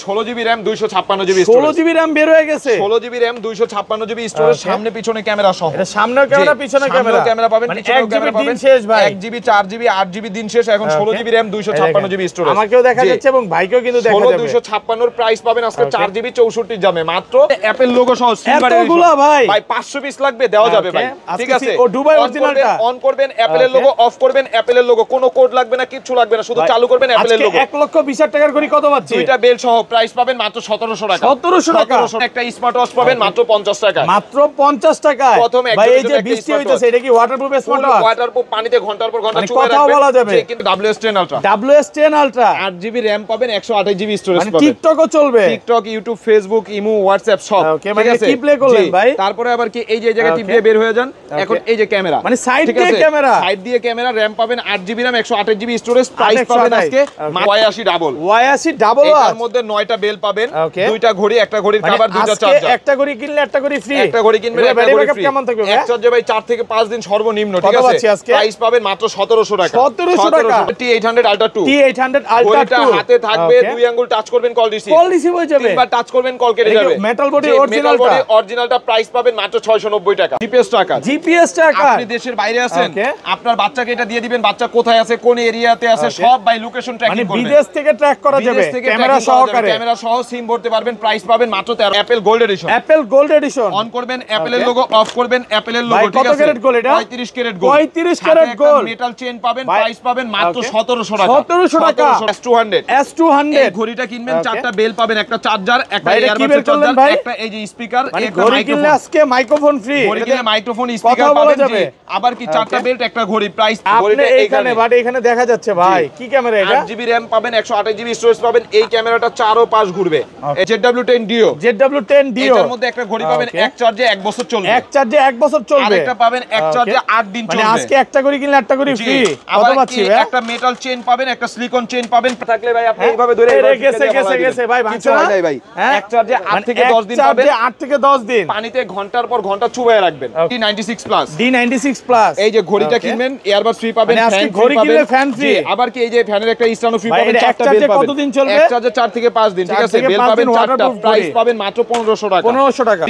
16 GB RAM 256 GB storage 16 GB RAM বের হয়ে গেছে 16 জিবি RAM 256 জিবি স্টোরেজ সামনে পিছনে ক্যামেরা সহ এটা সামনে ক্যামেরা পিছনে ক্যামেরা পাবেন মানে পিছনে ক্যামেরা পাবেন শেষ ভাই 1 জিবি 4 জিবি 8 জিবি দিন শেষ এখন 16 জিবি RAM 256 জিবি স্টোরেজ আমাকেও দেখা যাচ্ছে এবং ভাইকেও কিন্তু দেখা যাবে 256 এর প্রাইস পাবেন আজকে 4 জিবি 64 দামে মাত্র অ্যাপল লোগো সহ সিলভার এতগুলো ভাই 500 পিস লাগবে দেওয়া যাবে ভাই ঠিক আছে ও দুবাই অরিজিনালটা অন করবেন অ্যাপলের লোগো অফ করবেন অ্যাপলের লোগো কোনো কোড লাগবে না কিছু লাগবে না শুধু চালু করবেন অ্যাপলের লোগো 1,20,000 টাকার করে কত পাচ্ছি দুইটা বেল সহ প্রাইস পাবেন মাত্র 1700 টাকা 1700 টাকা একটা স্মার্ট ওয়াচ পাবেন মাত্র 50 টাকা মাত্র 50 টাকায় প্রথম ভাই এই যে বৃষ্টি হইতাছে এটা কি ওয়াটারপ্রুফ স্মার্ট ওয়াচ ওয়াটারপ্রুফ পানিতে ঘন্টার পর ঘন্টা চুবাই রাখবেন কথা বলা যাবে কিন্তু WS10 আলট্রা 8 জিবি RAM পাবেন 128 জিবি স্টোরেজ মানে পাবেন টিকটকও চলবে TikTok YouTube Facebook imo WhatsApp সব ওকে মানে কি প্লে করলেন ভাই তারপরে আবার কি এই যে জায়গা টিপ দিয়ে বের হয়ে যান এখন এই যে ক্যামেরা মানে সাইড দিয়ে ক্যামেরা RAM পাবেন 8 GB RAM 128 GB storage price পাবেন আজকে Y80 ডাবল এর মধ্যে 9টা বেল পাবেন দুইটা ঘড়ি একটা ঘড়ির কভার দুইটা চার্জার একটা ঘড়ি কিনলে একটা ঘড়ি ফ্রি একটা ঘড়ি কিনবেন একটা ঘড়ি ফ্রি কেমন থাকবে এক চার্জে ভাই 4 থেকে 5 দিন সর্বনিম্ন ঠিক আছে প্রাইস পাবেন মাত্র 1700 টাকা 1700 টাকা T800 Ultra 2 ঘড়িটা হাতে থাকবে দুই আঙ্গুল টাচ করবেন কল রিসিভ হয়ে যাবে তিনবার টাচ করবেন কল কেটে যাবে মেটাল বডি অরিজিনালটা প্রাইস পাবেন মাত্র 690 টাকা জিপিএস টাকা আপনি দেশের বাইরে আছেন আপনার বাচ্চাকে এটা দিয়ে দিবেন বাচ্চা কোথায় আছে কোন এরিয়াতে আছে সব বাই লোকেশন ট্র্যাকিং করবেন বিদেশ থেকে ট্র্যাক করা যাবে ক্যামেরা সহ সিম ভরতে পারবেন প্রাইস পাবেন মাত্র 13 অ্যাপল গোল্ড এডিশন অন করবেন অ্যাপলের লোগো অফ করবেন অ্যাপলের লোগো ঠিক আছে 35 carat gold 35 carat gold metal chain পাবেন প্রাইস পাবেন মাত্র 1700 টাকা 1700 টাকা S200 এই ঘড়িটা কিনবেন চারটা বেল পাবেন একটা চার্জার একটা ইয়ারবাডস চার্জার একটা এই যে স্পিকার একটা মাইক্রোফোন আজকে মাইক্রোফোন ফ্রি ঘড়ি কিনলে মাইক্রোফোন স্পিকার পাবেন আবার কি চারটা বেল্ট একটা ঘড়ি প্রাইস ঘড়িটা এইখানে বাট এখানে দেখা যাচ্ছে ভাই কি ক্যামেরা এটা 8 জিবি RAM পাবেন 128 জিবি স্টোরেজ পাবেন এই ক্যামেরাটা চারো পাশ ঘুরবে ZW10 Dio এটার মধ্যে একটা ঘড়ি পাবেন এক চার্জে 1 বছর চলবে আরেকটা পাবেন এক চার্জে 8 দিন চলবে মানে আজকে একটা ঘড়ি কিনলে একটা ঘড়ি ফ্রি কত পাচ্ছি ভাই একটা মেটাল চেইন পাবেন একটা সিলিকন চেইন পাবেন থাকলে ভাই আপনি এইভাবে ধরে গেছে ভাই ভাঙছনা নাই ভাই এক চার্জে 8 থেকে 10 দিন পাবেন 8 থেকে 10 দিন পানিতে ঘন্টার পর ঘন্টা চুবায় রাখবেন D96 প্লাস এই যে ঘড়িটা কিনবেন এয়ারবাডস ফ্রি পাবেন ফ্যান ঘড়ি কিনলে ফ্যান ফ্রি আবার কি এই যে ফ্যানের একটা স্ট্যান্ড ফ্রি পাবেন চারটা বেল পাবেন কতদিন চলবে এক চার্জে 4 থেকে 5 দিন ঠিক আছে বেল পাবেন চারটা প্রাইস পাবেন মাত্র 1500 টাকা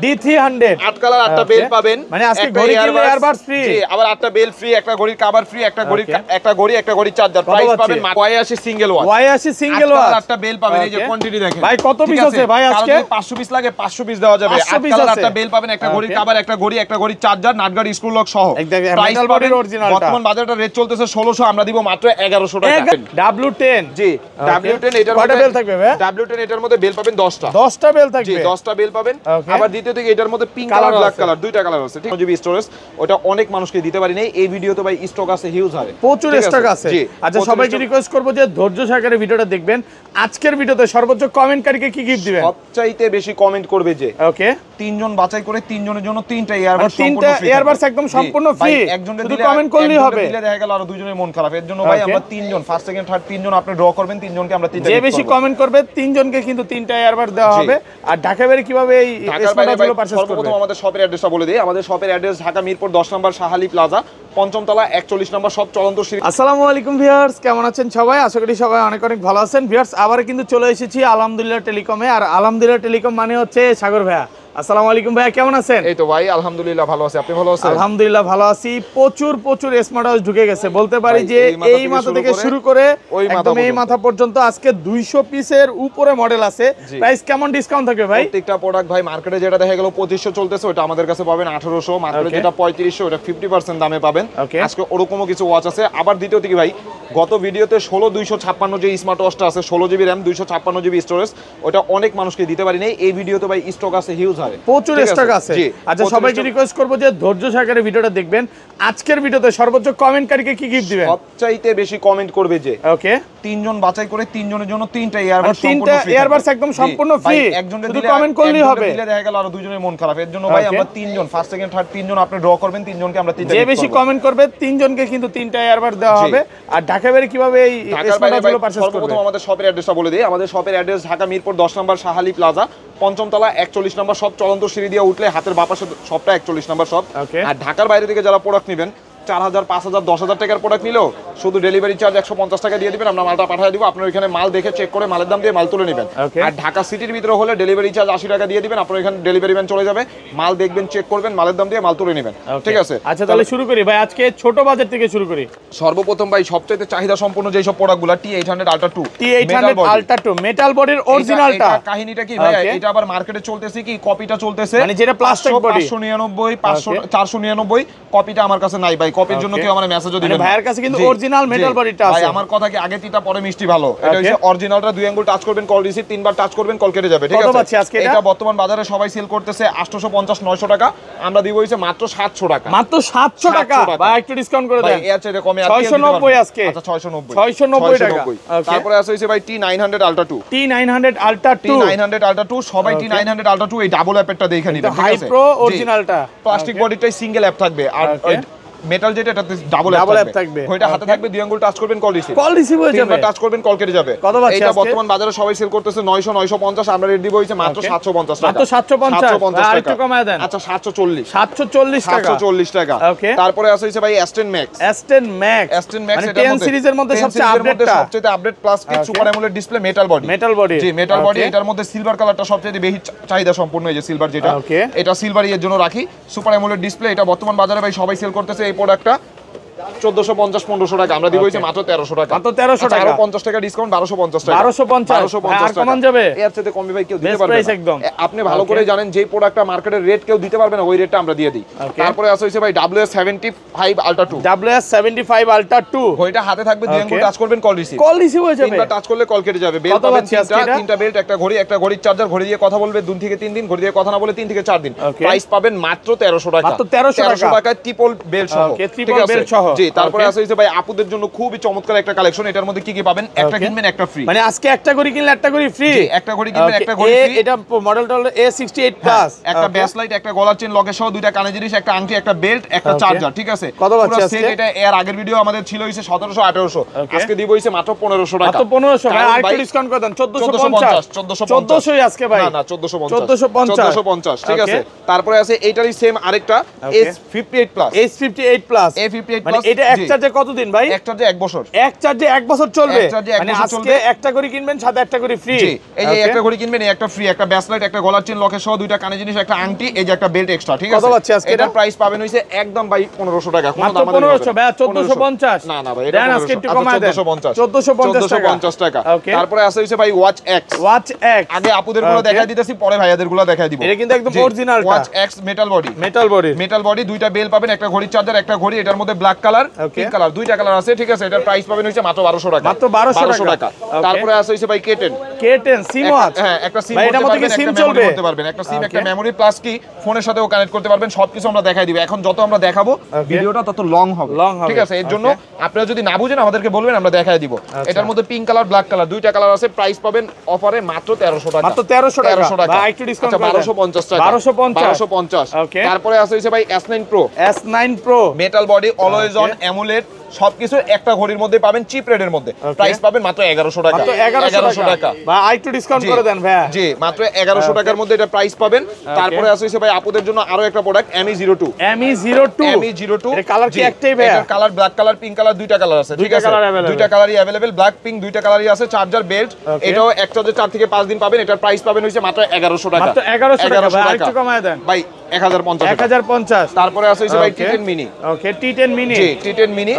D300 আট কালার আটটা বেল পাবেন মানে আজকে ঘড়ি কিনলে এয়ারবাডস ফ্রি আবার আটটা বেল ফ্রি একটা ঘড়ির কভার ফ্রি একটা ঘড়ির চার্জার প্রাইস পাবেন Y80 সিঙ্গেল ওয়াচ আটটা বেল পাবেন এই যে কোয়ান্টিটি দেখেন ভাই কত পিস আছে ভাই আজকে 500 পিস লাগে 500 পিস দেওয়া যাবে আট কালার আটটা বেল পাবেন একটা ঘড়ির কভার একটা ঘড়ির চার্জার নাটগার্ড স্ক্রু লক সহ প্রাইস পাবেন বর্তমান বাজারটা রেট চলতেছে 1600 আমরা দিব মাত্র 1100 টাকা W10 জি W10 এটার মধ্যে বেল থাকবে ভাই W10 এটার মধ্যে বেল পাবেন 10টা বেল থাকবে জি 10টা বেল পাবেন আবার দ্বিতীয় থেকে এটার মধ্যে পিঙ্ক কালার ব্ল্যাক কালার দুইটা কালার আছে ঠিক জিবি স্টোরেজ ওটা অনেক মানুষকে দিতে পারি নাই এই ভিডিওতে ভাই স্টক আছে হিউজ হারে প্রচুর স্টক আছে আচ্ছা সবাইকে রিকোয়েস্ট করব যে ধৈর্য সহকারে ভিডিওটা দেখবেন আজকের ভিডিওতে সর্বোচ্চ কমেন্টকারীকে কি গিফট দিবেন সবচাইতে বেশি কমেন্ট করবে যে ওকে তিনজন বাছাই করে তিনজনের জন্য তিনটা ইয়ারবাডস তিনটা ইয়ারবাডস একদম সম্পূর্ণ ফ্রি একজনের দিলে কমেন্ট করলেই হবে দিলে দেখা গেল আর দুইজনের মন খারাপ এর জন্য ভাই আমরা তিনজন ফার্স্ট সেকেন্ড থার্ড তিনজন আপনি ড্র করবেন তিনজনকে আমরা তিনটা যে বেশি কমেন্ট করবে তিনজনকে কিন্তু তিনটা ইয়ারবাড দেওয়া হবে আর ঢাকা বাইরে কিভাবে এই স্মার্টওয়াচগুলো পারচেজ করবে সর্বপ্রথম আমাদের শপের অ্যাড্রেসটা বলে দেই আমাদের শপের অ্যাড্রেস ঢাকা মিরপুর 10 নম্বর শাহালি প্লাজা পঞ্চম তলা 41 নম্বর সব চলন্ত সিঁড়ি। আসসালামু আলাইকুম ভিউয়ার্স কেমন আছেন সবাই আশা করি সবাই অনেক ভালো আছেন ভিউয়ার্স আবার কিন্তু চলে এসেছি আলহামদুলিল্লাহ টেলিকমে আর আলহামদুলিল্লাহ টেলিকম মানে হচ্ছে সাগর ভাইয়া আসসালামু আলাইকুম ভাইয়া কেমন আছেন এই তো ভাই আলহামদুলিল্লাহ ভালো আছি আপনি ভালো আছেন আলহামদুলিল্লাহ ভালো আছি প্রচুর স্মার্ট ওয়াচ ঢুকে গেছে বলতে পারি যে এই মাথা থেকে শুরু করে একদম এই মাথা পর্যন্ত আজকে 200 পিসের উপরে মডেল আছে প্রাইস কেমন ডিসকাউন্ট থাকবে ভাই প্রত্যেকটা প্রোডাক্ট ভাই মার্কেটে যেটা দেখা গেল 2500 চলতেছে ওটা আমাদের কাছে পাবেন 1800 মার্কেটে যেটা 3500 ওটা 50% দামে পাবেন আজকে ওরকমও কিছু ওয়াচ আছে আবার দ্বিতীয় দিকে ভাই গত ভিডিওতে 16256 যে স্মার্ট ওয়াচটা আছে 16 জিবি RAM 256 জিবি স্টোরেজ ওটা অনেক মানুষকে দিতে পারি নাই এই ভিডিওতে ভাই স্টক আছে হিউজ হারে প্রচুর স্টক আছে আচ্ছা সবাইকে রিকোয়েস্ট করব যে ধৈর্য সহকারে ভিডিওটা দেখবেন আজকের ভিডিওতে সর্বোচ্চ কমেন্টকারীকে কি গিফট দিবেন সবচাইতে বেশি কমেন্ট করবে যে ওকে তিনজন বাছাই করে তিনজনের জন্য তিনটা ইয়ারবাডস তিনটা ইয়ারবাডস একদম সম্পূর্ণ ফ্রি একজনের শুধু কমেন্ট করলেই হবে দিলে দেখা গেল আর দুইজনের মন খারাপ এর জন্য ভাই আমরা তিনজন ফার্স্ট সেকেন্ড থার্ড তিনজন আপনি ড্র করবেন তিনজনকে আমরা তিনটা যে বেশি কমেন্ট করবে তিনজনকে কিন্তু তিনটা ইয়ারবাডস দেওয়া হবে আর ঢাকা বাইরে কিভাবে এই স্মার্টওয়াচগুলো পারচেজ করবে সর্বপ্রথম আমাদের শপের অ্যাড্রেসটা বলে দেই আমাদের শপের অ্যাড্রেস ঢাকা মিরপুর 10 নম্বর শাহালি প্লাজা পঞ্চম তলা 41 নম্বর সব চলন্ত সিঁড়ি দিয়ে উঠলে হাতের বাঁ পাশে সবটা 41 নম্বর সব আর ঢাকার বাইরে থেকে যারা প্রোডাক্ট নেবেন 4000 5000 10000 টাকার প্রোডাক্ট নিলেও শুধু ডেলিভারি চার্জ 150 টাকা দিয়ে দিবেন, আমরা মালটা পাঠিয়ে দিব, আপনার ওইখানে মাল দেখে চেক করে মালের দাম দিয়ে মাল তুলে নেবেন। আর ঢাকা সিটির ভিতরে হলে ডেলিভারি চার্জ 80 টাকা দিয়ে দিবেন, আপনার এখানে ডেলিভারি ম্যান চলে যাবে, মাল দেখবেন, চেক করবেন, মালের দাম দিয়ে মাল তুলে নেবেন। ঠিক আছে, আচ্ছা তাহলে শুরু করি ভাই, আজকে ছোট বাজেট থেকে শুরু করি। সর্বপ্রথম ভাই সবচেয়ে চাহিদা সম্পন্ন যেই সব প্রোডাক্টগুলো T800 Ultra 2, T800 Ultra 2 metal বডির অরিজিনালটা। কাহিনীটা কি ভাই, এটা আবার মার্কেটে চলতেছে কি কপিটা চলতেছে, মানে যেটা প্লাস্টিক বডি 599 500 499, কপিটা আমার কাছে নাই ভাই, কপির জন্য কেউ আমার মেসেজও দিবেন না। ভাইয়ের কাছে কিন্তু অরিজিনাল মেটাল বডিটা আছে ভাই। আমার কথা কি আগে তিতা পরে মিষ্টি ভালো, এটা হচ্ছে অরিজিনালটা, দুই আঙ্গুল টাচ করবেন কল রিসিভ, তিনবার টাচ করবেন কল কেটে যাবে। ঠিক আছে, এটা বর্তমান বাজারে সবাই সেল করতেছে 850 900 টাকা, আমরা দিব হইছে মাত্র 700 টাকা। মাত্র 700 টাকা ভাই, একটু ডিসকাউন্ট করে দেন ভাই, এর চেয়ে কমে 690 আজকে। আচ্ছা 690 টাকা। তারপরে আছে হইছে ভাই T900 Ultra 2, T900 Ultra 2, T900 Ultra 2 সবাই T900 Ultra 2 এই ডাবল অ্যাপেরটা দেখে নিবেন। ঠিক আছে, হাই প্রো অরিজিনালটা, প্লাস্টিক বডিটাই সিঙ্গেল অ্যাপ থাকবে, আর মেটাল যেটা এটাতে ডাবল অ্যাপ থাকবে। ওইটা হাতে থাকবে, দুই আঙ্গুল টাচ করবেন কল রিসিভ হয়ে যাবে, টাচ করবেন কল কেটে যাবে। এটা বর্তমান বাজারে সবাই সেল করতেছে 900 950, আমরা রেট দিব হইছে মাত্র 750 টাকা। মাত্র 750 আর একটু কমায় দেন। আচ্ছা 740 টাকা, 740 টাকা। তারপরে আছে হইছে ভাই S10 Max, S10 Max মানে এটা 10 সিরিজের মধ্যে সবচেয়ে আপডেট প্লাস কি super AMOLED display metal body. জি মেটাল বডি, এটার মধ্যে সিলভার কালারটা সবচেয়ে বেশি চাহিদা সম্পূর্ণ, এই যে সিলভার যেটা, এটা সিলভার এর জন্য রাখি, সুপার অ্যামোলেড ডিসপ্লে। এটা বর্তমান বাজারে ভাই সবাই সেল করতেছে এই প্রোডাক্টটা 1450 1500 টাকা, আমরা দিব হইছে মাত্র 1300 টাকা। মাত্র 1300 টাকা, আরো 50 টাকা ডিসকাউন্ট 1250 টাকা। 1250 আর কমান যাবে, এর চেয়ে কমে ভাই কেউ দিতে পারবে না। আপনি ভালো করে জানেন যেই প্রোডাক্টটা মার্কেটের রেট কেউ দিতে পারবে না, ওই রেটটা আমরা দিয়ে দিই। তারপরে আছে হইছে ভাই WS75 Ultra 2, WS75 Ultra 2 ওইটা হাতে থাকবে, দুই আঙ্গুল টাচ করবেন কল রিসিভ হয়ে যাবে, তিনবার টাচ করলে কল কেটে যাবে। বেল পাবেন তিনটা বেল্ট, একটা ঘড়ির চার্জার, ঘড়ি দিয়ে কথা বলবে 2 থেকে 3 দিন, ঘড়ি দিয়ে কথা না বলে 3 থেকে 4 দিন। প্রাইস পাবেন মাত্র 1300 টাকা, মাত্র 1300 টাকায় ট্রিপল বেল্ট সহ। ঠিক আছে, জি। তারপরে আছে হইছে ভাই আপুদের জন্য খুবই চমৎকার একটা কালেকশন, এটার মধ্যে কি কি পাবেন, একটা কিনবেন একটা ফ্রি, মানে আজকে একটা ঘড়ি কিনলে একটা ঘড়ি ফ্রি, একটা ঘড়ি কিনবেন একটা ঘড়ি ফ্রি। এটা মডেলটা হলো A68 প্লাস, একটা ব্যাস লাইট, একটা গলার চেন লকের সহ, দুইটা কানে জিনিস, একটা আংটি, একটা বেল্ট, একটা চার্জার। ঠিক আছে, পুরো সেট। এটা এর আগের ভিডিও আমাদের ছিল হইছে 1700 1800, আজকে দিব হইছে মাত্র 1500 টাকা। মাত্র 1500 ভাই, আর একটু ডিসকাউন্ট করে দেন 1450 1450 আজকে ভাই, না 1450। ঠিক আছে, তারপরে আছে এইটারই সেম আরেকটা S58 প্লাস, S58 প্লাস, মানে এটা এক চার্জে কতদিন ভাই? এক চার্জে 1 বছর, এক চার্জে 1 বছর চলবে, মানে আজকে চলবে। একটা ঘড়ি কিনবেন সাথে একটা ঘড়ি ফ্রি। জি, এই যে একটা ঘড়ি কিনবেন, এই একটা ফ্রি, একটা ব্যাস লাইট, একটা গলার চেন লকের সহ, দুইটা কানে জিনিস, একটা আংটি, এই যে একটা বেল্ট এক্সট্রা। ঠিক আছে, এটার প্রাইস পাবেন হইছে একদম ভাই 1500 টাকা। মাত্র 1500 ভাই, 1450 না না ভাই, এটা আজকে একটু কমায় দেন, 1450 টাকা। তারপরে আছে হইছে ভাই ওয়াচ এক্স, আগে আপুদের গুলো দেখাই দিতেছি, পরে ভাইয়াদের গুলো দেখাই দিব। এটা কিন্তু একদম অরিজিনালটা, ওয়াচ এক্স মেটাল বডি, দুইটা বেল পাবেন, একটা ঘড়ির চার্জার, একটা ঘড়ি, এটার মধ্যে ব্ল্যাক কালার পিঙ্ক কালার, দুইটা কালার আছে। ঠিক আছে, এটার প্রাইস পাবেন হইছে মাত্র 1200 টাকা, মাত্র 1200 টাকা। তারপরে আছে হইছে ভাই K10 সিম ওয়াচ, হ্যাঁ একটা সিম করতে পারবেন, একটা সিম, একটা মেমরি, প্লাস কি ফোনের সাথেও কানেক্ট করতে পারবেন। সবকিছু আমরা দেখাই দিব, এখন যত আমরা দেখাবো ভিডিওটা তত লং হবে। ঠিক আছে, এর জন্য আপনারা যদি না বুঝেন আমাদেরকে বলবেন, আমরা দেখাই দিব। এটার মধ্যে পিঙ্ক কালার ব্ল্যাক কালার দুইটা কালার আছে, প্রাইস পাবেন অফারে মাত্র 1300 টাকা, মাত্র 1300 টাকা ভাই, একটু ডিসকাউন্ট করে 1250 টাকা, 1250। তারপরে আছে হইছে ভাই S9 Pro metal body, always on amulet, সবকিছু একটা ঘড়ির মধ্যে পাবেন, চিপ রেটের মধ্যে। প্রাইস পাবেন মাত্র 1100 টাকা, মাত্র 1100 টাকা ভাই, আরেকটু ডিসকাউন্ট করে দেন ভাই। জি, মাত্র 1100 টাকার মধ্যে এটা প্রাইস পাবেন। তারপরে আছে ভাই আপুদের জন্য আরো একটা প্রোডাক্ট ME02 এর কালার কি একটাই ভাই? এটার colour black colour, pink colour, দুইটা কালার আছে। ঠিক আছে, দুইটা কালারই अवेलेबल, ব্ল্যাক পিঙ্ক দুইটা কালারই আছে। চার্জার বেল্ট, এটাও এক চার্জে 4 থেকে 5 দিন পাবেন। এটার প্রাইস পাবেন হইছে মাত্র 1100 টাকা, মাত্র 1100 টাকা ভাই, আরেকটু কমায় দেন ভাই, 1050। তারপরে আছে ভাই T10 মিনি, T10 মিনি, জি T10 মিনি,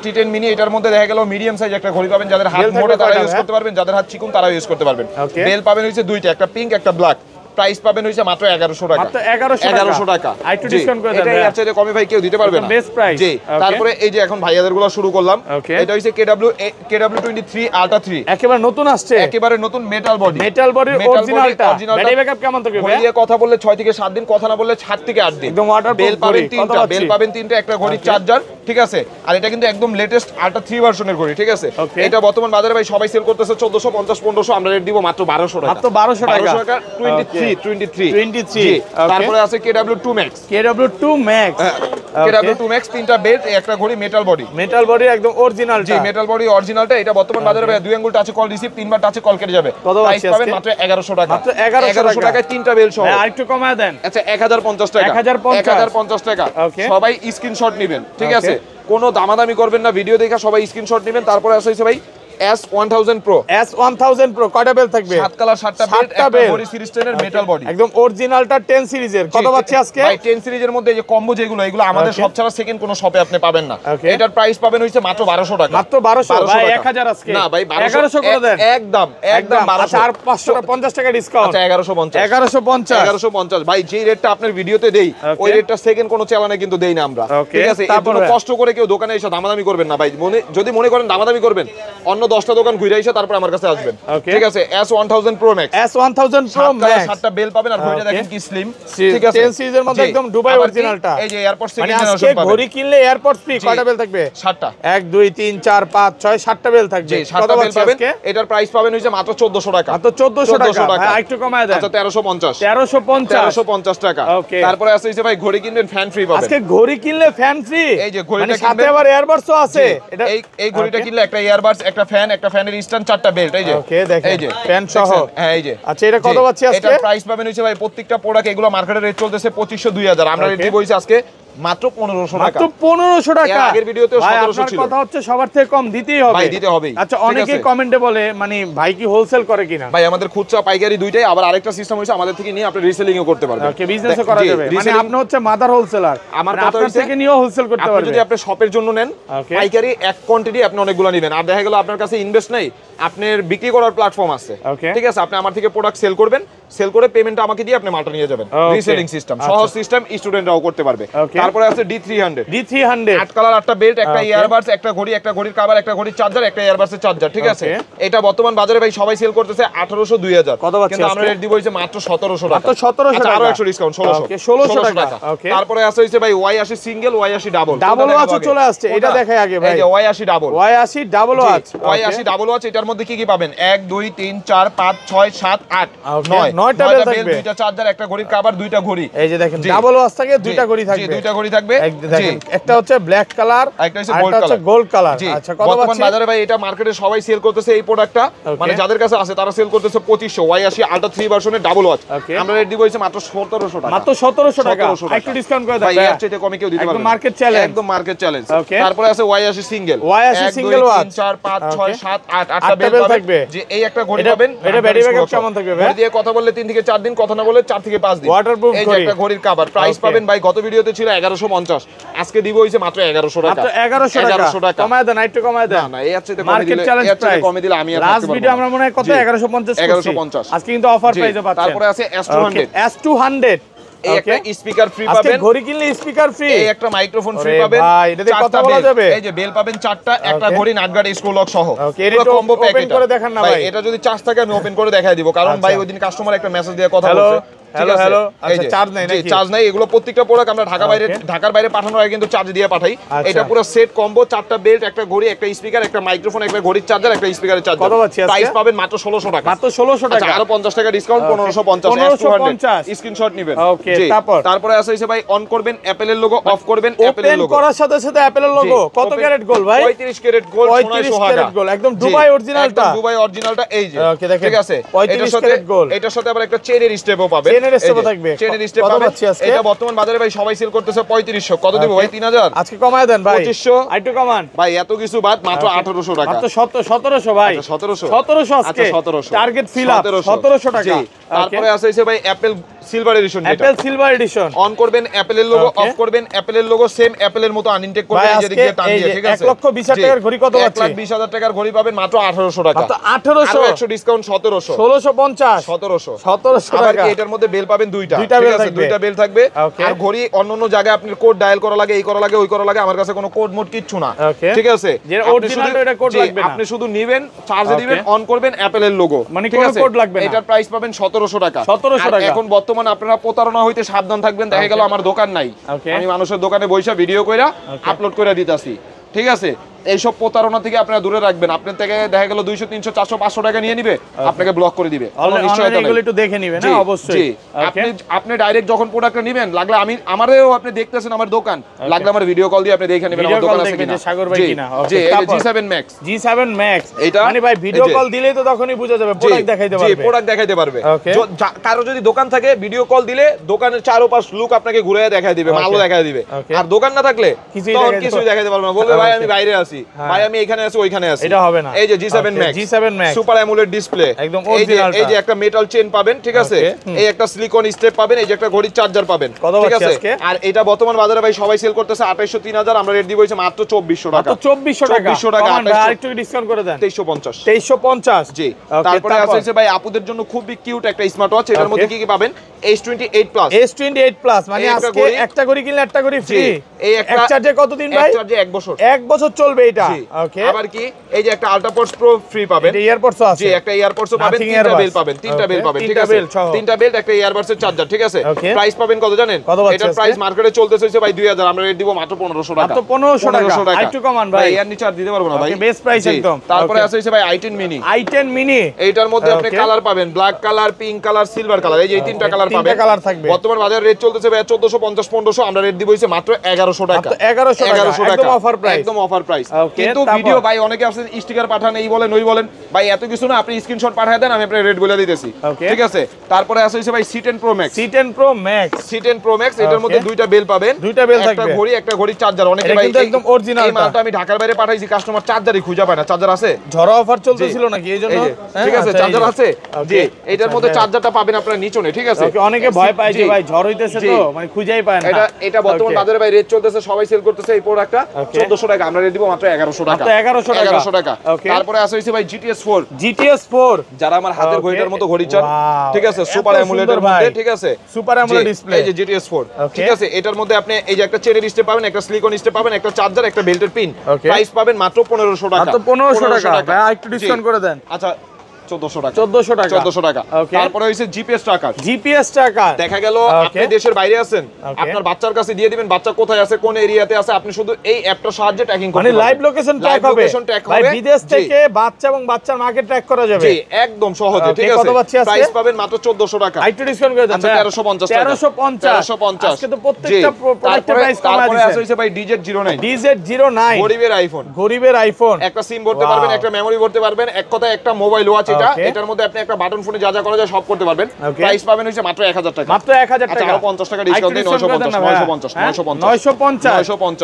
T10 মিনি। এটার মধ্যে দেখা গেল মিডিয়াম সাইজ একটা ঘড়ি পাবেন, যাদের হাত মোটা তারা ইউজ করতে পারবেন, যাদের হাত চিকন তারা ইউজ করতে পারবেন। বেল পাবেন হইছে দুইটা, একটা পিঙ্ক একটা ব্ল্যাক। প্রাইস পাবেন হইছে মাত্র 1100 টাকা, মাত্র 1100 টাকা। আরেকটু ডিসকাউন্ট করে দেন, এটা এর চাইতে কমে ভাই কেউ দিতে পারবে না, বেস্ট প্রাইস। জি, তারপরে এই যে এখন ভাইয়াদের গুলো শুরু করলাম, এটা হইছে KW23 Ultra 3, একেবারে নতুন আসছে, একেবারে নতুন মেটাল বডির অরিজিনালটা। ব্যাটারি ব্যাকআপ কেমন থাকবে ভাই? ঘড়িয়ে কথা বললে 6 থেকে 7 দিন, কথা না বললে 7 থেকে 8 দিন। একদম ওয়াটারপ্রুফ, বেল পাবেন তিনটা, একটা ঘড়ির চার্জার। ঠিক আছে, আর এটা কিন্তু একদম লেটেস্ট Ultra 3 ভার্সনের ঘড়ি। ঠিক আছে, এটা বর্তমান বাজারে ভাই সবাই সেল করতেছে 1450 1500, আমরা রেট দিব মাত্র 1200 টাকা, মাত্র 1200 টাকা। 23। তারপরে আছে KW2 Max, KW2 Max, তিনটা বেল্ট, একটা ঘড়ি, মেটাল বডি একদম অরিজিনাল। জি, মেটাল বডি অরিজিনালটা। এটা বর্তমান বাজারে ভাই দুই আঙ্গুল টাচে কল রিসিভ, তিনবার টাচে কল কেটে যাবে। প্রাইস পাবেন মাত্র 1100 টাকা, মাত্র 1100 টাকায় তিনটা বেল্ট সহ। আরেকটু কমায় দেন। আচ্ছা 1050 টাকা, 1050 টাকা। সবাই স্ক্রিনশট নেবেন। ঠিক আছে, কোনো দামাদামি করবেন না, ভিডিও দেখে সবাই স্ক্রিনশট নেবেন। তারপরে আছে ভাই S1000 Pro কয়টা বেল থাকবে? 7 কালার 7টা বেল্ট, একটা বডি সিরিজ 10 এর মেটাল বডি, একদম অরিজিনালটা 10 সিরিজের। কত পাচ্ছি আজকে ভাই? 10 সিরিজের মধ্যে এই যে কম্বো যেগুলো, এগুলো আমাদের সব ছাড়া সেকেন্ড কোনো শপে আপনি পাবেন না। এটার প্রাইস পাবেন হইছে মাত্র 1200 টাকা। মাত্র 1200 ভাই, 1000 আজকে না ভাই 1100 করে দেন একদম 1200। আর 550 টাকা ডিসকাউন্ট। আচ্ছা 1150 1150 ভাই, যে রেটটা আপনার ভিডিওতে দেই ওই রেটটা সেকেন্ড কোনো চ্যানেলে কিন্তু দেই না আমরা, ঠিক আছে? এর জন্য কষ্ট করে কেউ দোকানে এসে দামাদামি করবেন না ভাই। যদি মনে করেন দামাদামি করবেন, অন্য 10টা দোকান ঘুরে এসে তারপর আমার কাছে আসবেন, ঠিক আছে? S1000 Pro Max, S1000 Pro Max 7টা বেল পাবেন, আর ঘড়িটা দেখেন কি স্লিম, ঠিক আছে? 10 সিরিজের মধ্যে একদম দুবাই অরিজিনালটা। এই যে এয়ারপড সেকেন্ড মানে জেনারেশন পাবেন। ঘড়ি কিনলে এয়ারপড ফ্রি। কয়টা বেল থাকবে? 7টা। 1 2 3 4 5 6 7টা বেল থাকবে। 7টা বেল পাবেন। এটার প্রাইস পাবেন হইছে মাত্র 1400 টাকা। মাত্র 1400 টাকা। ভাই একটু কমায় দেন। আচ্ছা 1350 1350 টাকা। তারপরে আছে হইছে ভাই ঘড়ি কিনবেন ফ্যান ফ্রি পাবেন। আজকে ঘড়ি কিনলে ফ্যান ফ্রি। এই যে ঘড়িটা কিনবেন, সাথে আবার এয়ারবাডসও আছে। এটা এই ঘড়িটা কিনলে একটা এয়ারবাডস, একটা ফ্যানের স্ট্যান্ড, 4টা বেল্ট। এই যে ওকে দেখেন, এই যে ফ্যান সহ। হ্যাঁ এই যে। আচ্ছা এটা কত পাচ্ছি আজকে? এটার প্রাইস পাবেন হইছে ভাই প্রত্যেকটা প্রোডাক্ট, এগুলো মার্কেটের রেট চলতেছে 2500 2000, আমরা রেট দিব হইছে আজকে মাত্র 1500 টাকা। মাত্র 1500 টাকা। আগের ভিডিওতেও 1700 ছিল। কথা হচ্ছে সবার থেকে কম দিতেই হবে। ভাই দিতে হবেই। আচ্ছা অনেকে কমেন্টে বলে মানে ভাই কি হোলসেল করে কিনা? ভাই আমাদের খুচরা পাইকারি দুইটাই, আবার আরেকটা সিস্টেম হইছে আমাদের থেকে নিয়ে আপনি রিসেলিংও করতে পারবেন। ওকে, বিজনেসও করা যাবে। মানে আপনি হচ্ছে মাদার হোলসেলার, আমার কথা আপনার হইছে থেকে নিয়েও হোলসেল করতে পারবেন। আপনি যদি আপনি শপের জন্য নেন পাইকারি এক কোয়ান্টিটি আপনি অনেকগুলো নেবেন, আর দেখা গেল আপনার কাছে ইনভেস্ট নাই, আপনার বিক্রি করার প্ল্যাটফর্ম আছে, ঠিক আছে? আপনি আমার থেকে প্রোডাক্ট সেল করবেন, সেল করে পেমেন্টটা আমাকে দিয়ে আপনি মালটা নিয়ে যাবেন। রিসেলিং সিস্টেম সহজ সিস্টেম, স্টুডেন্টরাও করতে পারবে। তারপরে আছে D300 8 কালার 8টা বেল্ট, একটা ইয়ারবাডস, একটা ঘড়ি, একটা ঘড়ির কভার, একটা ঘড়ির চার্জার, একটা ইয়ারবাডসের চার্জার, ঠিক আছে? এটা বর্তমান বাজারে ভাই সবাই সেল করতেছে 1800 2000, কিন্তু আমরা রেট দিব হইছে মাত্র 1700 টাকা। মাত্র 1700 টাকা। আরো 100 ডিসকাউন্ট 1600 টাকা। তারপরে আছে হইছে ভাই Y80 single, Y80 double. Double watch চলে আসছে, এটা দেখাই আগে ভাই। এই যে Y80 double, Y80 double watch. Y80 double watch, এটার মধ্যে কি কি পাবেন? 1 2 3 4 5 6 7 8 9টা বেল থাকবে, দুইটা চার্জার, একটা ঘড়ির কভার, দুইটা ঘড়ি। এই যে দেখেন ডাবল ওয়াচ থাকে, দুইটা ঘড়ি থাকবে। জি দুইটা ঘড়ি থাকবে। দেখেন একটা হচ্ছে ব্ল্যাক কালার, একটা হচ্ছে গোল্ড কালার। আচ্ছা কত বর্তমান পাচ্ছি? বাজারে ভাই এটা মার্কেটে সবাই সেল করতেছে এই প্রোডাক্টটা, মানে যাদের কাছে আছে তারা সেল করতেছে 2500। Y80 আল্ট্রা 3 ভার্সনের ডাবল ওয়াচ আমরা রেট দিব হইছে মাত্র 1700 টাকা। মাত্র 1700 টাকা। একটু ডিসকাউন্ট করে দেন ভাই, এর চেয়ে কমে কেউ দিতে পারবে না। একদম মার্কেট চ্যালেঞ্জ, একদম মার্কেট চ্যালেঞ্জ। তারপরে আছে Y80 single, Y80 single watch 4 5 6 7 8 আটটা বেল থাকবে। যে এই একটা ঘড়ি পাবেন, এটা ব্যাটারি ব্যাকআপ কেমন থাকবে ভাই? ঘড়ি দিয়ে কথা বললে 3 থেকে 4 দিন, কথা না বললে 4 থেকে 5 দিন। ওয়াটারপ্রুফ এই যে একটা ঘড়ির কভার, প্রাইস পাবেন ভাই গত ভিডিওতে ছিল 1150, আজকে দিব হইছে মাত্র 1100 টাকা। মাত্র 1100 টাকা। কমায় দেন, একটু কমায় দেন। না এই আছে কমে মার্কেট দিলে, চ্যালেঞ্জ প্রাইস কমে দিলে আমি আর লাস্ট ভিডিও আমরা মনে হয় কত 1150 আজকে কিন্তু অফার প্রাইসে পাচ্ছেন। তারপরে আছে S200 এই একটা স্পিকার ফ্রি পাবেন। আজকে ঘড়ি কিনলে স্পিকার ফ্রি, এই একটা মাইক্রোফোন ফ্রি পাবেন। ভাই এটাতে কথা বলা যাবে। এই যে বেল পাবেন 4টা, একটা ঘড়ি, নাটগার্ড, স্ক্রু লক সহ পুরো কম্বো প্যাক। ওপেন করে দেখান না ভাই, এটা যদি চার্জ থাকে আমি ওপেন করে দেখাই দিব, কারণ ভাই ওইদিন কাস্টমার একটা মেসেজ দিয়ে কথা বলছে। হ্যালো আচ্ছা চার্জ নাই নাকি? চার্জ নাই, এগুলো প্রত্যেকটা প্রোডাক্ট আমরা ঢাকার বাইরে পাঠানোর আগে কিন্তু চার্জ দিয়ে পাঠাই। এটা পুরো সেট কম্বো, 4টা বেল্ট, একটা ঘড়ি, একটা স্পিকার, একটা মাইক্রোফোন, একটা ঘড়ির চার্জার, একটা স্পিকারের চার্জার। কত পাচ্ছি আজকে? প্রাইস পাবেন মাত্র 1600 টাকা। মাত্র 1600 টাকা। আরো 50 টাকা ডিসকাউন্ট, 1550 স্ক্রিনশট নেবেন। ওকে তারপরে আছে ভাই অন করবেন অ্যাপেলের লোগো, অফ করবেন অ্যাপেলের লোগো। ওপেন করার সাথে সাথে অ্যাপেলের লোগো। কত ক্যারেট গোল্ড ভাই? 35 ক্যারেট গোল্ড, 35 ক্যারেট গোল্ড, একদম দুবাই অরিজিনালটা। একদম দুবাই অরিজিনালটা এই যে। ঠিক আছে, 35 ক্যারেট গোল্ড। এটার সাথে আবার একটা চেনের স্টেপও পাবেন। চেনের স্টেপও থাকবে। চেনের স্টেপ পাবেন। এটা বর্তমান বাজারে ভাই সবাই সেল করতেছে 3500। কত দিব ভাই? 3000 আজকে কমায় দেন ভাই। 2500 আইটু কমান ভাই, এত কিছু বাদ মাত্র 1800 টাকা। মাত্র 1700 ভাই। 1700 আজকে 1700 টার্গেট ফিল আপ 1700 টাকা। তারপরে আছে ভাই Apple silver addition, Apple silver addition. On করবেন অ্যাপেলের লোগো, অফ করবেন অ্যাপেলের লোগো, সেম অ্যাপেলের মতো আনইনটেক করবেন এই যে দিকে টান দিয়ে। ঠিক আছে, 1,20,000 টাকার ঘড়ি কত পাচ্ছেন? 1,20,000 টাকার ঘড়ি পাবেন মাত্র 1800 টাকা। মাত্র 1800। 100 ডিসকাউন্ট 1700 1650 1700 টাকা। এটার মধ্যে বেল পাবেন দুইটা বেল থাকবে। দুইটা বেল থাকবে। আর ঘড়ি অন্যান্য জায়গায় আপনার কোড ডায়াল করা লাগে, এই করা লাগে, ওই করা লাগে, আমার কাছে কোনো কোড মোড কিচ্ছু না। ঠিক আছে, যে অরিজিনাল এটা কোড লাগবে না, আপনি শুধু নেবেন, চার্জে দিবেন, অন করবেন অ্যাপেলের লোগো, মানে কোনো কোড লাগবে না। এটার প্রাইস পাবেন 1700 টাকা। 1700 টাকা। এখন বর্তমানে আপনারা প্রতারণা হইতে সাবধান থাকবেন। দেখা গেল আমার দোকান নাই, আমি মানুষের দোকানে বইসা ভিডিও কইরা আপলোড কইরা দিতাছি। ঠিক আছে, এইসব প্রতারণা থেকে আপনারা দূরে রাখবেন। আপনার থেকে দেখা গেল 200 300 400 500 টাকা নিয়ে নিবে, আপনাকে ব্লক করে দিবে। এগুলো একটু দেখে নেবেন না অবশ্যই। আপনি ডাইরেক্ট যখন প্রোডাক্টটা নেবেন, লাগলে আমারও আপনি দেখতেছেন আমার দোকান, লাগলে আমার ভিডিও কল দিয়ে আপনি দেখে নেবেন আমার দোকান আছে কিনা। সাগর ভাই কিনা। জি, এই G7 Max। G7 Max এটা মানে ভাই ভিডিও কল দিলেই তো তখনই বোঝা যাবে, প্রোডাক্ট দেখাইতে পারবে। জি, প্রোডাক্ট দেখাইতে পারবে। কারো যদি দোকান থাকে, ভিডিও কল দিলে দোকানের চারপাশ লুক আপনাকে ঘুরে দেখায় দিবে, মালও দেখায় দিবে। আর দোকান না থাকলে কিছুই দেখাইতে পারবে না, বলবে ভাই আমি বাইরে আছি, ভাই আমি এখানে আছি ওইখানে আছি। এটা হবে না। এই যে G7 Max, super AMOLED display, একদম অরিজিনাল। এই যে একটা মেটাল চেন পাবেন, ঠিক আছে, এই একটা সিলিকন স্টেপ পাবেন, এই যে একটা ঘড়ির চার্জার পাবেন, ঠিক আছে। আর এটা বর্তমান বাজারে ভাই সবাই সেল করতেছে 2800 3000, আমরা রেট দিব হইছে মাত্র 2400 টাকা। মাত্র 2400 টাকা। আরেকটু ডিসকাউন্ট করে দেন। 2350। 2350। জি। তারপরে আছে ভাই আপুদের জন্য খুবই কিউট একটা স্মার্ট ওয়াচ। এটার মধ্যে কি কি পাবেন? S28 Plus। S28 Plus মানে আজকে একটা ঘড়ি কিনলে একটা ঘড়ি ফ্রি। এই এক চার্জে কতদিন ভাই? এক চার্জে 1 বছর। 1 বছর চলবে এটা। ওকে। আবার কি এই যে একটা আল্ট্রাপডস প্রো ফ্রি পাবেন। এটা ইয়ারপডস আছে। জি, একটা ইয়ারপডসও পাবেন, তিনটা বেল পাবেন, তিনটা বেল পাবেন, ঠিক আছে, তিনটা বেল, একটা ইয়ারবাডস এর চার্জার, ঠিক আছে। প্রাইস পাবেন কত জানেন? এটার প্রাইস মার্কেটে চলতেছে হচ্ছে ভাই 2000, আমরা রেট দিব মাত্র 1500 টাকা। মাত্র 1500 টাকা। একটু কমান ভাই, এর নিচে আর দিতে পারবো না ভাই, বেস্ট প্রাইস একদম। তারপরে আছে হচ্ছে ভাই i10 mini। i10 mini এইটার মধ্যে আপনি কালার পাবেন, black colour, pink colour, silver colour, এই যে তিনটা কালার পাবেন। তিনটা কালার থাকবে। বর্তমান বাজারে রেট চলতেছে ভাই 1450 1500, আমরা রেট দিব হচ্ছে মাত্র 1100 টাকা। 1100 টাকা একদম অফার প্রাইস। একদম অফার প্রাইস। কিন্তু ভিডিও ভাই অনেকে আছে স্টিকার পাঠান, এই বলেন ওই বলেন, ভাই এত কিছু না, আপনি স্ক্রিনশট পাঠিয়ে দেন, আমি আপনার রেট বলে দিতেছি, ঠিক আছে। তারপরে আছে হচ্ছে ভাই C10 Pro Max। C10 Pro Max, C10 Pro Max, এটার মধ্যে দুইটা বেল পাবেন, দুইটা বেল থাকবে, একটা ঘড়ি, একটা ঘড়ির চার্জার। অনেকে ভাই একদম অরিজিনাল, এই মালটা আমি ঢাকার বাইরে পাঠাইছি, কাস্টমার চার্জারই খুঁজে পায় না। চার্জার আছে, ঝড় অফার চলতেছিল নাকি এইজন্য? ঠিক আছে, চার্জার আছে। জি, এটার মধ্যে চার্জারটা পাবেন আপনারা নিচনে, ঠিক আছে। অনেকে ভয় পায় যে ভাই ঝড় হইতেছে তো মানে খুঁজেই পায় না। এটা বর্তমান বাজারে ভাই রেট চলতেছে, সবাই সেল করতেছে এই প্রোডাক্টটা 1400 টাকা, আমরা রেট দিব মাত্র 1100 টাকা। মাত্র 1100 টাকা। তারপরে আছে হইছে ভাই GTS 4। GTS 4 যারা আমার হাতের ঘড়িটার মতো ঘড়ি চান, ঠিক আছে, সুপার অ্যামোলেডের মধ্যে, ঠিক আছে, সুপার অ্যামোলেড ডিসপ্লে, এই যে GTS 4, ঠিক আছে। এটার মধ্যে আপনি এই যে একটা চেনের স্টেপ পাবেন, একটা সিলিকন স্টেপ পাবেন, একটা চার্জার, একটা বেল্টের পিন। প্রাইস পাবেন মাত্র 1500 টাকা। মাত্র 1500 টাকা। ভাই একটু ডিসকাউন্ট করে দেন। আচ্ছা 1400 টাকা। 1400 টাকা। তারপরে হইছে জিপিএস ট্র্যাকার। জিপিএস ট্র্যাকার দেখা গেল আপনি দেশের বাইরে আছেন, আপনার বাচ্চার কাছে দিয়ে দিবেন, বাচ্চা কোথায় আছে, কোন এরিয়াতে আছে, আপনি শুধু এই অ্যাপটার সাহায্যে ট্র্যাকিং করতে পারবেন। মানে লাইভ লোকেশন ট্র্যাক হবে। ভাই বিদেশ থেকে বাচ্চা এবং বাচ্চার মাকে ট্র্যাক করা যাবে। জি, একদম সহজে, ঠিক আছে। প্রাইস পাবেন মাত্র 1400 টাকা। একটু ডিসকাউন্ট করে দেন। আচ্ছা 1350 টাকা। 1350। আজকে তো প্রত্যেকটা প্রোডাক্টের প্রাইস কমায় দিয়েছেন। তারপরে আছে হইছে ভাই DZ09। DZ09 গরিবের আইফোন। একটা সিম ভরতে পারবেন, একটা মেমরি ভরতে পারবেন, এক কথায় একটা মোবাইল ওয়াচ। এটার মধ্যে আপনি একটা বাটন ফোনে যা যা করা যায় সব করতে পারবেন। প্রাইস পাবেন হইছে মাত্র 1000 টাকা। মাত্র 1000 টাকা। আরো 50 টাকা ডিসকাউন্ট দেন, 950।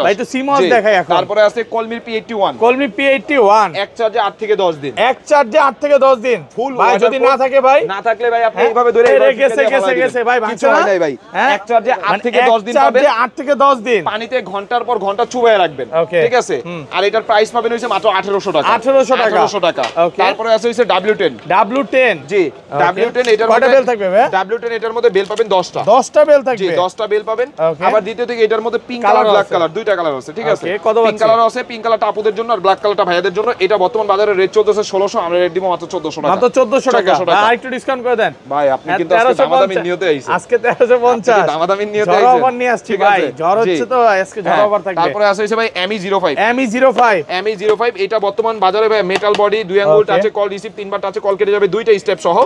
ভাই তো সিমস দেখাই এখন। তারপরে আছে কলমির P81। কলমি P81 এক চার্জে 8 থেকে 10 দিন। এক চার্জে 8 থেকে 10 দিন। ফুল ভাই যদি না থাকে ভাই, না থাকলে ভাই আপনি এইভাবে ধরে গেছে ভাই ভাঙছে না ভাই। এক চার্জে 8 থেকে 10 দিন পাবেন। চার্জে 8 থেকে 10 দিন। পানিতে ঘন্টার পর ঘন্টা চুবায় রাখবেন, ঠিক আছে। আর এটার প্রাইস পাবেন হইছে মাত্র 1800 টাকা। 1800 টাকা। তারপরে আছে হইছে W10। জি, W10 এটার মধ্যে বেল থাকবে ভাই? W10 এটার মধ্যে বেল পাবেন 10টা। 10টা বেল থাকবে। জি, 10টা বেল পাবেন। আবার দ্বিতীয় থেকে এটার মধ্যে পিঙ্ক কালার, ব্ল্যাক কালার, দুইটা কালার আছে, ঠিক আছে। পিঙ্ক কালার আছে, পিঙ্ক কালারটা আপুদের জন্য আর ব্ল্যাক কালারটা ভাইয়াদের জন্য। এটা বর্তমান বাজারে রেট চলতেছে 1600, আমরা রেট দিব মাত্র 1400 টাকা। মাত্র 1400 টাকা। আর একটু ডিসকাউন্ট করে দেন ভাই। আপনি কিন্তু আজকে দামাদামি নিয়তে আইছেন। আজকে 1350 দামাদামি নিয়তে আইছেন। ঝড় অফার নিয়ে আসছি ভাই, ঝড় হচ্ছে তো আজকে ঝড় অফার থাকবে। তারপরে আছে হইছে ভাই ME05। ME05 এটা বর্তমান বাজারে ভাই মেটাল বডি, দুই আঙ্গুল টাচে কল রিসিভ, তিনবার টাচে কল কেটে যাবে, দুইটা স্টেপ সহ।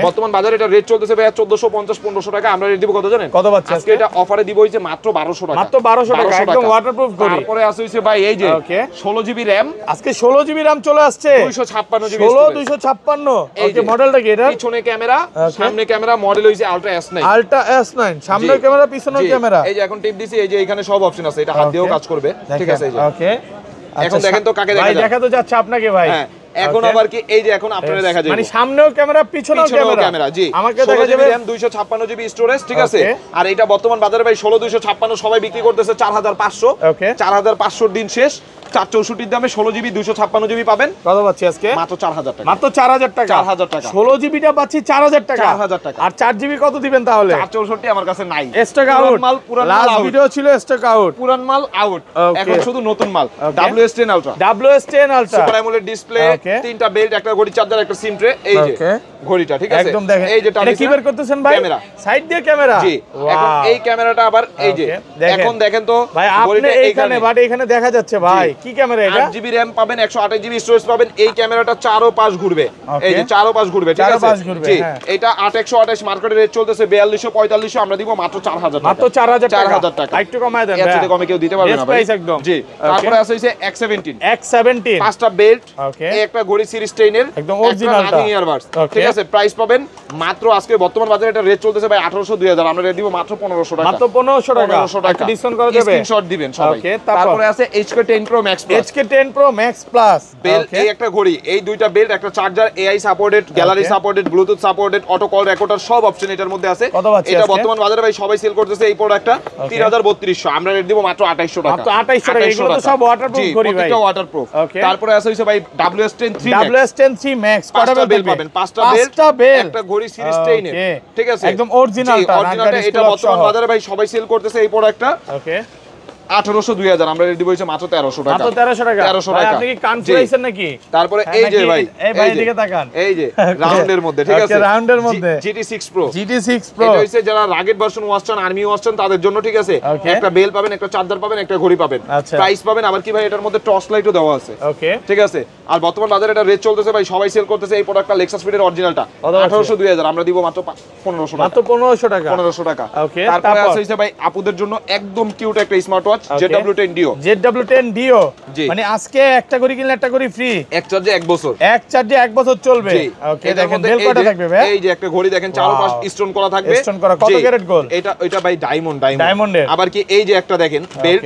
বর্তমান বাজারে এটা রেট চলতেছে ভাই 1450 1500 টাকা, আমরা রেট দিব কত জানেন? কত পাচ্ছি আজকে? এটা অফারে দিব হইছে মাত্র 1200 টাকা। মাত্র 1200 টাকা, একদম ওয়াটারপ্রুফ ঘড়ি। তারপরে আছে হইছে ভাই এই যে 16 জিবি RAM। আজকে 16 জিবি RAM চলে আসছে, 256 জিবি 256। ওকে, মডেলটা কি এটা? পিছনে ক্যামেরা, সামনে ক্যামেরা, মডেল হইছে আলট্রা S9। আলট্রা S9 সামনের ক্যামেরা, পিছনের ক্যামেরা। এই যে এখন টিপ দিছি, এই যে এখানে সব অপশন আছে, এটা হাত দিয়েও কাজ করবে, ঠিক আছে। এই যে ওকে, এখন দেখেন তো কাকে দেখা যায়। ভাই দেখা তো যাচ্ছে আপনাকে ভাই। হ্যাঁ, এখন আবার কি এই যে এখন আপনারা দেখা যায় মানে সামনেও ক্যামেরা, পিছনেও ক্যামেরা। জি, আমাকে দেখা যাবে 256 জিবি স্টোরেজ, ঠিক আছে। আর এটা বর্তমান বাজারে ভাই 16256 সবাই বিক্রি করতেছে 4500। 4500 দিন শেষ, 464 দামে 16 জিবি 256 জিবি পাবেন। কত পাচ্ছি আজকে? মাত্র 4000 টাকা। মাত্র 4000 টাকা। 4000 টাকা। 16 জিবিটা পাচ্ছি 4000 টাকা। 4000 টাকা। আর 4 জিবি কত দিবেন তাহলে? 464 আমার কাছে নাই। Stock out. পুরান মাল লাস্ট ভিডিও ছিল স্টক আউট। পুরান মাল আউট, এখন শুধু নতুন মাল। WS10 ultra. WS10 ultra super AMOLED display, তিনটা বেল্ট, একটা ঘড়ি চার্জার, একটা সিম ট্রে। এই যে ঘড়িটা, ঠিক আছে। একদম দেখেন, এই যে এটা কি বের করতেছেন ভাই? ক্যামেরা, সাইড দিয়ে ক্যামেরা। জি, এখন এই ক্যামেরাটা আবার এই যে এখন দেখেন তো ভাই, আপনি এইখানে বাট এখানে দেখা যাচ্ছে ভাই কি ক্যামেরা এটা? 8GB RAM পাবেন, 128GB স্টোরেজ পাবেন। এই ক্যামেরাটা চারো পাশ ঘুরবে, এই যে চারো পাশ ঘুরবে, ঠিক আছে? জি, এটা 8 128 মার্কেটে রেট চলতেছে 4200 4500, আমরা দিব মাত্র 4000 টাকা। মাত্র 4000 টাকা। একটু কমায় দেন, এর চেয়ে কমে কেউ দিতে পারবে না ভাই, একদম। জি। তারপরে আছে হইছে X17 পাঁচটা বেল্ট, ওকে, এই একটা ঘড়ি সিরিজ 10 এর একদম অরিজিনালটা, ইয়ারবাডস, ঠিক আছে? প্রাইস পাবেন মাত্র, আজকে বর্তমান বাজারে এটা রেট চলতেছে ভাই 1800 2000, আমরা রেট দিব মাত্র 1500 টাকা। মাত্র 1500 টাকা ডিসকাউন্ট করা যাবে, স্ক্রিনশট দিবেন সবাই। ওকে, তারপরে আছে HK10 Pro Max Plus, HK10 Pro Max Plus belt, এই একটা ঘড়ি, এই দুইটা বেল্ট, একটা charger, AI supported, gallery supported, Bluetooth supported, auto call recorder, সব অপশন এটার মধ্যে আছে। এটা বর্তমান বাজারে ভাই সবাই সেল করতেছে এই প্রোডাক্টটা 3300, আমরা রেট দিব মাত্র 2800 টাকা। মাত্র 2800 টাকা। এগুলো তো সব ওয়াটারপ্রুফ ঘড়ি ভাই, প্রত্যেকটা ওয়াটারপ্রুফ। তারপরে আছে হইছে ভাই WS10 Max, কয়টা বেল্ট পাবেন? পাঁচটা বেল্ট, একটা ঘড়ি সিরিজ 10 এর, ঠিক আছে? একদম অরিজিনালটা, এটা বর্তমান বাজারে ভাই সবাই সেল করতেছে এই প্রোডাক্টটা। ওকে, 1800 2000, আমরা রেডি বইছে মাত্র 1300 টাকা। মাত্র 1300 টাকা। 1300 টাকা। আপনি কি কান ফুরাইছেন নাকি? তারপরে এই যে ভাই, এই ভাই এদিকে তাকান, এই যে রাউন্ডের মধ্যে, ঠিক আছে? রাউন্ডের মধ্যে GT6 Pro, Pro, এটা হইছে যারা রাগেড ভার্সন ওয়াচ চান, আর্মি ওয়াচ চান, তাদের জন্য, ঠিক আছে? একটা বেল পাবেন, একটা চার্জার পাবেন, একটা ঘড়ি পাবেন, প্রাইস পাবেন আবার কি ভাই এটার মধ্যে টর্চ লাইটও দেওয়া আছে, ওকে, ঠিক আছে? আর বর্তমান বাজারে এটা রেট চলতেছে ভাই সবাই সেল করতেছে এই প্রোডাক্টটা, লেক্সাস ফিটের অরিজিনালটা 1800 2000, আমরা দিব মাত্র 1500 টাকা। মাত্র 1500 টাকা, 1500 টাকা। ওকে, তারপরে আছে হইছে ভাই আপুদের জন্য একদম কিউট একটা স্মার্ট ওয়াচ ZW10 Dio, মানে আজকে একটা ঘড়ি কিনলে একটা ঘড়ি ফ্রি, এক চার্জে 1 বছর, এক চার্জে 1 বছর চলবে। ওকে, দেখেন বেল কয়টা থাকবে ভাই? এই যে একটা ঘড়ি দেখেন চারপাশ স্টোন করা থাকবে, স্টোন করা, কত ক্যারেট গোল্ড? এটা ভাই ডায়মন্ডের। ডায়মন্ডের। আবার কি এই যে একটা দেখেন বেল্ট,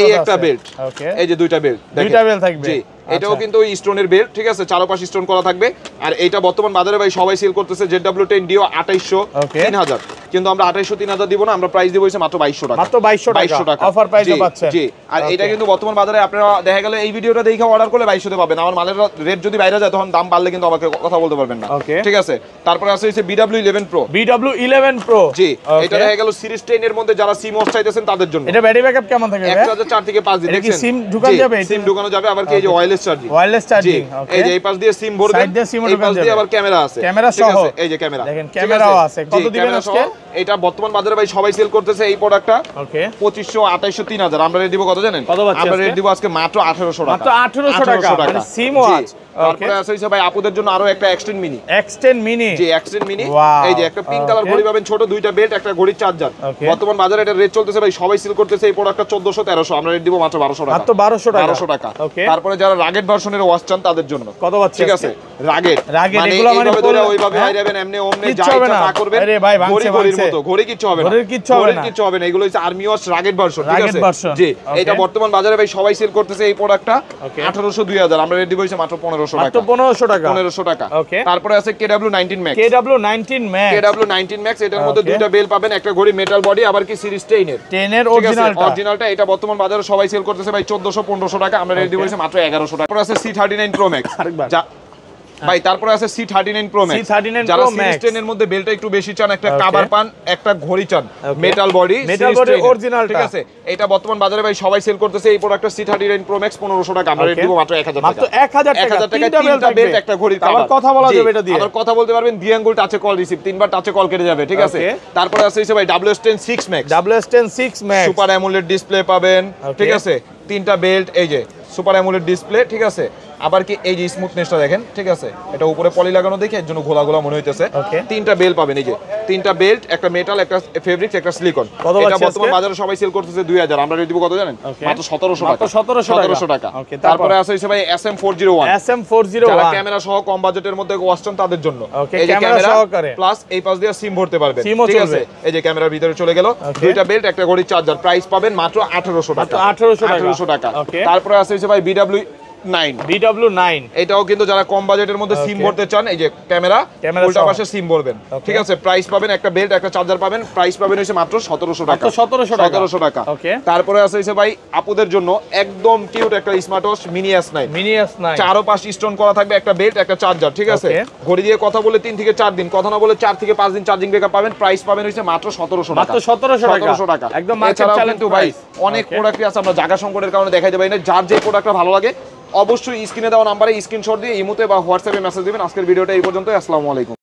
এই একটা বেল্ট, ওকে, এই যে দুইটা বেল্ট, দুইটা বেল্ট থাকবে, জি। এটাও কিন্তু ওই স্টোনের বেল্ট, ঠিক আছে? চারপাশ স্টোন করা থাকবে। আর এটা বর্তমান বাজারে ভাই সবাই সেল করতেছে ZW10 Dio 2800 3000, কিন্তু আমরা 2800 3000 দিব না, আমরা প্রাইস দিব হইছে মাত্র 2200 টাকা। মাত্র 2200 টাকা অফার প্রাইসে পাচ্ছেন, জি। আর এটা কিন্তু বর্তমান বাজারে আপনারা দেখা গেল এই ভিডিওটা দেখে অর্ডার করলে 2200 তে পাবেন, আমার মালের রেট যদি বাইরে যায় তখন দাম বাড়লে কিন্তু আমাকে কথা বলতে পারবেন না, ঠিক আছে? তারপরে আছে হইছে BW11 Pro, জি। এটা দেখা গেল সিরিজ 10 এর মধ্যে যারা সিম ওয়াচ চাইতেছেন তাদের জন্য। এটা ব্যাটারি ব্যাকআপ কেমন থাকবে? 4 থেকে 5 দিন, দেখেন সিম ঢুকানো যাবে, সিম ঢুকানো যাবে। আবার কি এই যে ওয়্যারলেস চার্জিং, ওকে, এই যে এই পাশ দিয়ে সিম ভরবেন, এই পাশ দিয়ে আবার ক্যামেরা আছে, ক্যামেরা সহ, এই যে ক্যামেরা, দেখেন ক্যামেরাও আছে। কত দিবেন আজকে? এটা বর্তমান বাজারে ভাই সবাই সেল করতেছে এই প্রোডাক্টটা, ওকে, 2500 2800 3000, আমরা রেট দিব কত জানেন? আমরা রেট দিব আজকে মাত্র 1800 টাকা। মাত্র 1800 টাকা, মানে সিম ওয়াচ। তারপরে আছে হইছে ভাই আপুদের জন্য আরো একটা X10 মিনি, জি, X10 মিনি, এই যে একটা পিঙ্ক কালার ঘড়ি পাবেন, ছোট দুইটা বেল্ট, একটা ঘড়ির চার্জার। বর্তমান বাজারে এটা রেট চলতেছে ভাই সবাই সেল করতেছে এই প্রোডাক্টটা 1400 1300, আমরা রেট দিব মাত্র 1200 টাকা। মাত্র 1200 টাকা। তারপরে যারা রাগেড ভার্সনের ওয়াচ চান তাদের জন্য কত পাচ্ছেন? ঠিক আছে, রাগেড মানে এগুলো মানে ধরে ওইভাবে হাইরাবেন, এমনি ওমনে যা ইচ্ছা তা করবেন, ঘড়ির মতো, ঘড়ি কিচ্ছু হবে না, কিচ্ছু হবে না। এগুলো হচ্ছে আর্মি ওয়াচ রাগেড ভার্সন, ঠিক আছে? জি, এটা বর্তমান বাজারে ভাই সবাই সেল করতেছে এই প্রোডাক্টটা 1800 2000, আমরা রেট দিব হইছে মাত্র 1500 টাকা। মাত্র 1500 টাকা। ওকে, তারপরে আছে KW19 Max, এটার মধ্যে দুইটা বেল পাবেন, একটা ঘড়ি মেটাল বডি, আবার কি সিরিজ 10 এর অরিজিনালটা। এটা বর্তমান বাজারে সবাই সেল করতেছে ভাই 1400 1500 টাকা, আমরা রেট দিব হইছে মাত্র 1100 টাকা। তারপর আছে C39 Pro Max, ভাই তারপরে আছে C39 Pro Max, যারা সিরিজ 10 এর মধ্যে বেলটা একটু বেশি চান, একটা কভার পান, একটা ঘড়ি চান, মেটাল বডি অরিজিনাল, ঠিক আছে? এটা বর্তমান বাজারে ভাই সবাই সেল করতেছে এই প্রোডাক্টটা C39 Pro Max 1500 টাকা, আমরা রেট দিব মাত্র 1000 টাকা। মাত্র 1000 টাকা, তিনটা বেল্ট, একটা ঘড়ি। আবার কথা বলা যাবে এটা দিয়ে, আবার কথা বলতে পারবেন, দুই আঙ্গুল টাচে কল রিসিভ, তিনবার টাচে কল কেটে যাবে, ঠিক আছে? তারপরে আছে ভাই WS10 6 Max, super AMOLED display পাবেন, ঠিক আছে? তিনটা বেল্ট, এই যে সুপার অ্যামোলেড ডিসপ্লে, ঠিক আছে? আবার কি এই যে স্মুথনেসটা দেখেন, ঠিক আছে? এটা উপরে পলি লাগানো দেখে এর জন্য ঘোলা ঘোলা মনে হইতেছে। তিনটা বেল্ট পাবেন, এই যে তিনটা বেল্ট, একটা মেটাল, একটা ফেব্রিক্স, একটা সিলিকন। এটা বর্তমান বাজারে সবাই সেল করতেছে 2000, আমরা রেট দিব কত জানেন? মাত্র 1700 টাকা। 1700 টাকা। তারপরে আছে হইছে ভাই SM401, যারা ক্যামেরা সহ কম বাজেটের মধ্যে ওয়াচ চান তাদের জন্য। এই যে ক্যামেরা প্লাস এই পাশ দিয়ে সিম ভরতে পারবেন, ঠিক আছে? এই যে ক্যামেরার ভিতরে চলে গেল, দুইটা বেল্ট, একটা ঘড়ির চার্জার, প্রাইস পাবেন মাত্র 1800 টাকা। 1800 টাকা। তারপরে আছে হইছে ভাই BW9, এটাও কিন্তু যারা কম বাজেটের মধ্যে সিম ভরতে চান, এই যে ক্যামেরা উল্টা পাশে সিম ভরবেন, ঠিক আছে? প্রাইস পাবেন একটা বেল্ট, একটা চার্জার পাবেন, প্রাইস পাবেন হইছে মাত্র 1700 টাকা। 1700 টাকা। তারপরে আছে হইছে ভাই আপুদের জন্য একদম কিউট একটা স্মার্ট ওয়াচ মিনি S9, চারো পাশ স্টোন করা থাকবে, একটা বেল্ট, একটা চার্জার, ঠিক আছে? ঘড়ি দিয়ে কথা বলে 3 থেকে 4 দিন, কথা না বলে 4 থেকে 5 দিন চার্জিং ব্যাকআপ পাবেন, প্রাইস পাবেন হইছে মাত্র 1700 টাকা। 1700 টাকা, একদম মার্কেট চ্যালেঞ্জ ভাই। অনেক প্রোডাক্টই আছে, আমরা জায়গা সংকটের কারণে দেখাইতে পারি না। যার যে প্রোডাক্টটা ভালো লাগে অবশ্যই স্ক্রিনে দেওয়া নাম্বারে স্ক্রিনশট দিয়ে ইমোতে বা হোয়াটসঅ্যাপে মেসেজ দিবেন। আজকের ভিডিওটা এই পর্যন্তই। আসসালামু আলাইকুম।